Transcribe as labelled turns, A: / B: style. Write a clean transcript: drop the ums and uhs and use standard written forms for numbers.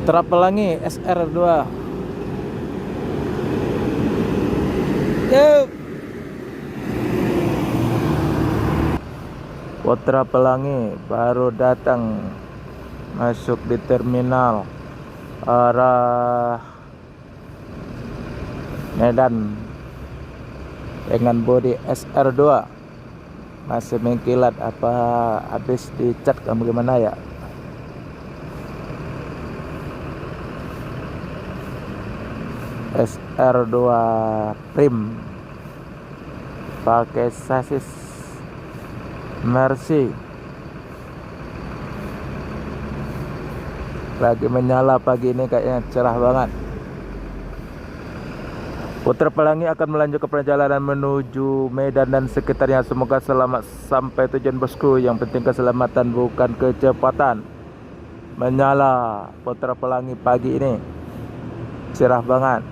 A: Putra Pelangi SR2. Yup. Putra Pelangi baru datang masuk di terminal arah Medan dengan bodi SR2. Masih mengkilat, apa habis dicat kamu gimana ya? SR2 Prim pakai sasis Mercy, lagi menyala pagi ini, kayaknya cerah banget. Putra Pelangi akan melanjutkan perjalanan menuju Medan dan sekitarnya. Semoga selamat sampai tujuan bosku. Yang penting keselamatan bukan kecepatan. Menyala Putra Pelangi pagi ini, cerah banget.